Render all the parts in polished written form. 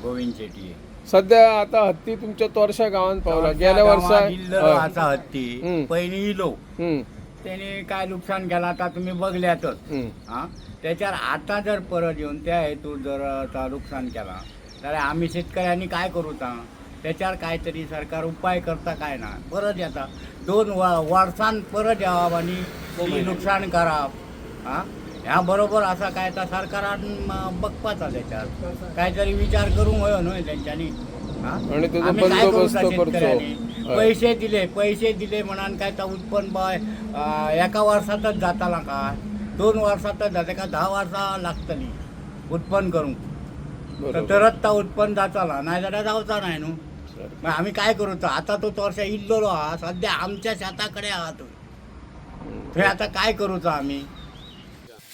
गोविंद शेट्टी सध्या आता हत्ती तुमच्या तोरशा गावात पावला गेल्या वर्सा आता हत्ती पहिली इलो त्याने काय नुकसान केलं आता तुम्ही बघल्यातच हा त्याच्यावर आता जर परत येऊन त्या हेतू जर आता नुकसान केला तर आम्ही शेतकऱ्यांनी काय करूचा त्याच्यावर काहीतरी सरकार उपाय करता काय ना परत येता 2 वर्षां परत यावं आणि नुकसान करावं हा ह्या बरोबर असा काय तर सरकारान बघपाचा त्याच्यावर काहीतरी विचार करून होय न्हय त्यांच्यानी आणि त्याचा आम्ही काय करू बंदोबस्त शेतकऱ्यांनी करतो पैसे दिले म्हणान काय तर उत्पन्न बाय एका वर्षातच जाताला काय 2 वर्षातच जाते का 10 वर्षा लागतली उत्पन्न करून तरच ता उत्पन्न जाताला नाही जाल्यार जावचा नाही न्हू मग आम्ही काय करू तर आता तो वर्षा इल्लो हा सध्या आमच्या शेताकडे आहात थंय आता काय करूचा आम्ही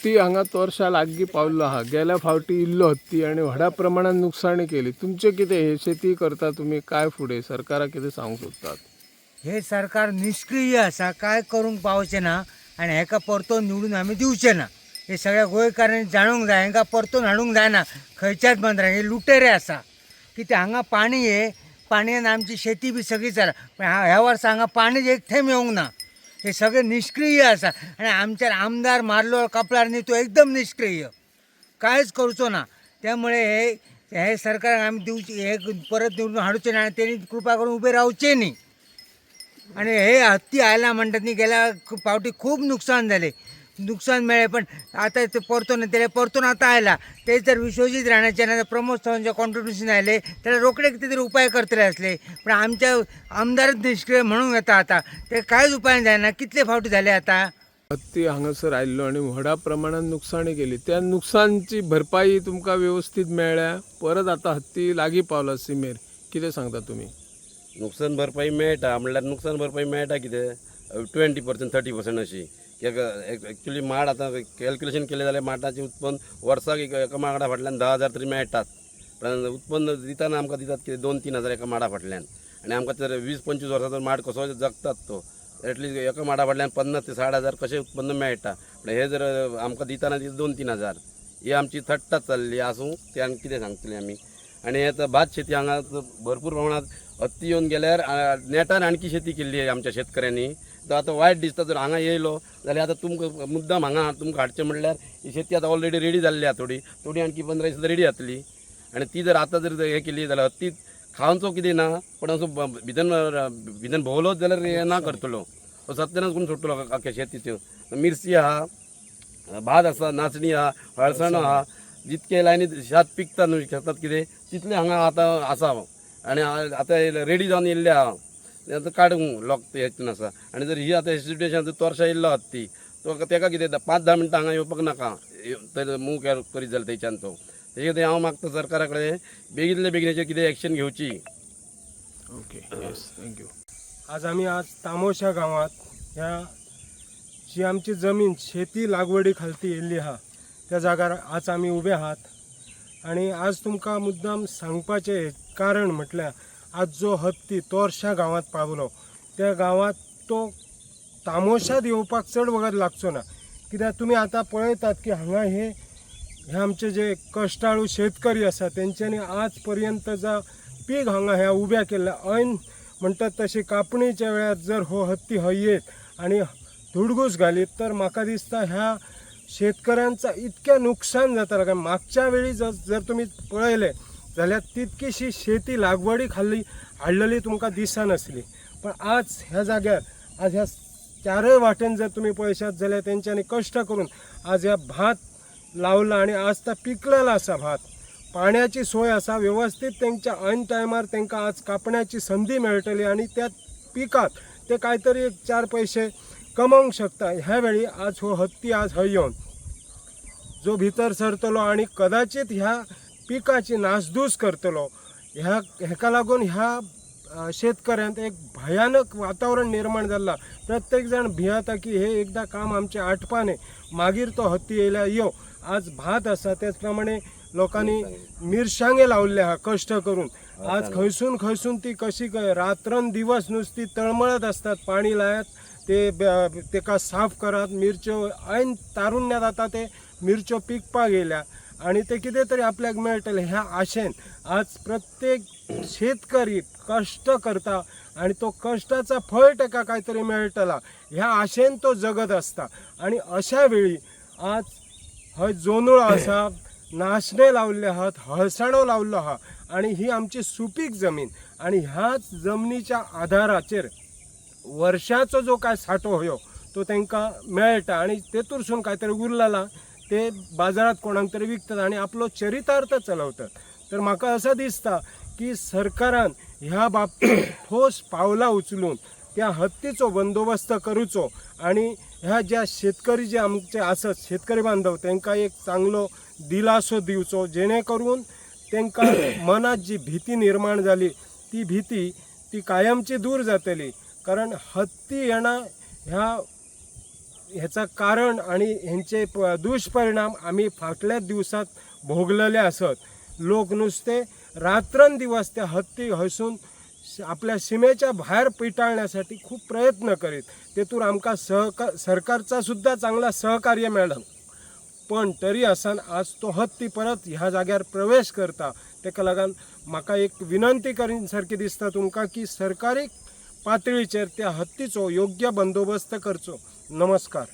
ती हांगा तोरशा लागगी पावलो हा गेल्या फावटी इल्लो हत्ती आणि व्हडा प्रमाणात नुकसाणी केली तुमचे कितें हे शेती करता तुम्ही काय फुडें सरकाराक कितें सांगूंक सोदतात हे सरकार निष्क्रिय असा काय करूंक पावचे ना आणि हेका परतून निवडून आम्ही दिवचे ना हे सगळ्या गोंयकारांनी जाणूंक जाय हेंका परतून हाडूंक जायना खंयच्याच बंदराक हे लुटेरे आसा कित्याक हांगा पाणी हे पाणयान आमची शेती बी सगळी चला पण ह्या वर्सा हांगा पाणीच एक थेंब येवंक ना हे सगळे निष्क्रिय आसा आणि आमच्या आमदार मारलो कपलार न्ही तो एकदम निष्क्रिय कांयच करूचो ना त्यामुळे हे सरकाराक आमी दिवचे हे परत निवडून हाडूचे ना आणि तेणी कृपा करून उभे रावचे न्ही आणि हे हत्ती आयला म्हणटात न्ही गेल्या फावटी खूब नुकसान जाले नुकसान मेळ्ळें पण आता ते परतून तेले परतून आता आयला ते जर विश्वजीत राणाचे ना प्रमोद सावंतचे कॉन्ट्रिब्युशन आयले जाल्यार रोखडे कितें तरी उपाय करतले असले पण आमच्या आमदारच निष्क्रिय म्हणूंक येता आता ते कांयच उपाय जायना कितले फावटी झाले आता हत्ती हांगासर आयिल्लो आणि व्हडा प्रमाणात नुकसाणी केली त्या नुकसानची भरपाई तुमकां व्यवस्थित मेळ्ळ्या परत आता हत्ती लागीं पावला सीमेर कितें सांगता तुम्ही नुकसान भरपाई मेळटा म्हणल्यार नुकसान भरपाई मेळटा कितें 20% 30% अशी एक्चुअली माड आतां कॅल्क्युलेशन केलें जाल्यार माडाचें उत्पन्न वर्साक एका माडा फाटल्यान 10,000 तरी मेळटात पण उत्पन्न दिताना आमकां दितात कितें 2-3 हजार एका माडा फाटल्यान आनी आमकां तर 20-25 वर्सांचो माड कसो जगतात तो एटलीस्ट एका माडा फाटल्यान 50 ते 60,000 कशें उत्पन्न मेळटा पण हे जर आमकां दिताना 2-3 हजार ही आमची थट्टाच चल्ली आसूं ते आनी कितें सांगतले आमी आनी आतां भात शेती हांगा भरपूर प्रमाणात हत्ती येवन गेल्यार नेटान आणखी शेती केल्ली आमच्या शेतकऱ्यांनी तर आता वायट दिसता जर हांगा येयलो जाल्यार आतां तुमकां मुद्दाम हांगा तुमकां हाडचें म्हणल्यार ही शेती आतां ऑलरेडी रेडी जाल्ली आहा थोडी आणखी 15 दीस रेडी जातली आनी ती जर आतां जर हे केली जाल्यार हत्ती खावचो कितें ना पण असो भितन भोवलोच जाल्यार हे ना करतलो सत्यानाच करून सोडटलो आख्या शेतीच्यो मिरची आहा भात आसा नाचणी आहा हळसाणो आहा जितके लायनी शेत पिकता न्हू शेतात कितें तितले हांगा आतां आसा आनी आतां रेडी जावन येयल्ले आहा आतां काडूंक लॉक हेतून आसा आनी जर ही आतां सिट्युएशन तोरशा येयल्लो हत्ती तो ताका कितें 5-10 मिनटां हांगा येवपाक नाका तर मूव करीत जाल्यार थंयच्यान तो तेजे खातीर हांव मागता सरकारा कडेन बेगितले बेगिनाचेर कितें एक्शन घेवची ओके येस थँक्यू आज आम्ही तामोशा गावात ह्या जी आमची जमीन शेती लागवडी खालती येयल्ली आहा त्या जाग्यार आज आमी उबे आहात आणि आज तुमकां मुद्दाम सांगपाचें कारण म्हटल्यार आज जो हत्ती तोरशा गावात पावलो त्या गावात तो तामोशात येवपाक चड वगत लागचो ना कित्याक तुमी आतां पळयतात की हांगा हे आमचे जे कश्टाळू शेतकरी आसा तेंच्यांनी आज पर्यंत जा पीक हांगा ह्या उब्या केल्ल्या ऐन म्हणटात तशी कापणीच्या वेळार जर हो हत्ती हयेत आणि धुडगूस घालीत तर म्हाका दिसता ह्या शेतकऱ्यांचा इतकें नुकसान जातालें कारण मागच्या वेळी जर तुम्ही पळयले जाल्यार तितकीशी शेती लागवडी हाडलेली तुमकां दिसनासली पण आज ह्या जाग्यार आज ह्या चारय वाटेन जर तुम्ही पळयशात जाल्यार तेंच्यांनी कश्ट करून आज ह्या भात लावला आणि आज तो पिकलेला आसा भात पाण्याची सोय आसा व्यवस्थित तेंच्या ऐन टायमार तेंकां आज कापण्याची संधी मेळटली आणि त्या पिकात ते काहीतरी 4 पैसे कमवूंक शकता ह्या वेळी आज हो हत्ती आज हय येवन जो भितर सरतलो आणि कदाचित ह्या पिकाची नासधूस करतलो हेका लागून ह्या शेतकऱ्यांत एक भयानक वातावरण निर्माण जाल्ला प्रत्येक जण भियेता की हे एकदा काम आमचे आटपाने मागीर तो हत्ती येयल्यार यो आज भात आसा त्याच प्रमाणे लोकांनी मिरसांगे लावल्ले आहा कश्ट करून आज खंयसून ती कशी रात्रन दिवस नुसती तळमळत असतात पाणी लायत तेका साफ करात मिरच्यो ऐन तारुण्यात आता ते मिरच्यो पिकपाक येयल्या आणि ते कितें तरी आपल्याक मेळटलें ह्या आशेन आज प्रत्येक शेतकरी कष्ट करता आणि तो कष्टाचा फळ ताका काहीतरी मेळटला ह्या आशेन तो जगत असता. आणि अशा वेळी आज हय जोंधळो आसा, नाशणे लावले आहात, हळसाणो लावलो आहा आणि ही आमची सुपीक जमीन आणि ह्याच जमनीच्या आधाराचेर वर्षाचो जो काय सांठो होयो तो तांकां मेळटा आणि तेतूरसून काहीतरी उरलेला ते बाजारात कोणाक तरी विकतात आणि आपलो चरितार्थ चलवतात. तर म्हाका असं दिसता की सरकारान ह्या बाबतीत ठोस पावलां उचलून त्या हत्तीचो बंदोबस्त करूचो आणि ह्या ज्या शेतकरी जे आमचे आसत शेतकरी बांधव तांकां एक चांगलो दिलासो दिवचो जेणे करून तांकां मनात जी भीती निर्माण जाली ती भीती ती कायमची दूर जातली. कारण हत्ती येणं ह्याचा कारण आणि ह्यांचे दुष्परिणाम आम्ही फाटल्या दिवसात भोगलेले असत. लोक नुसते रात्रंदिवस त्या हत्ती हसून आपल्या सीमेच्या बाहेर पिटाळण्यासाठी खूप प्रयत्न करीत. तेतून आमकां सरकारचा सुद्धा चांगला सहकार्य मेळ्ळं. पण तरी आसान आज तो हत्ती परत ह्या जाग्यार प्रवेश करता. तेका लागून म्हाका एक विनंती करीन सारकी दिसता तुमकां की सरकारी पातळीचेर त्या हत्तीचो योग्य बंदोबस्त करचो. नमस्कार.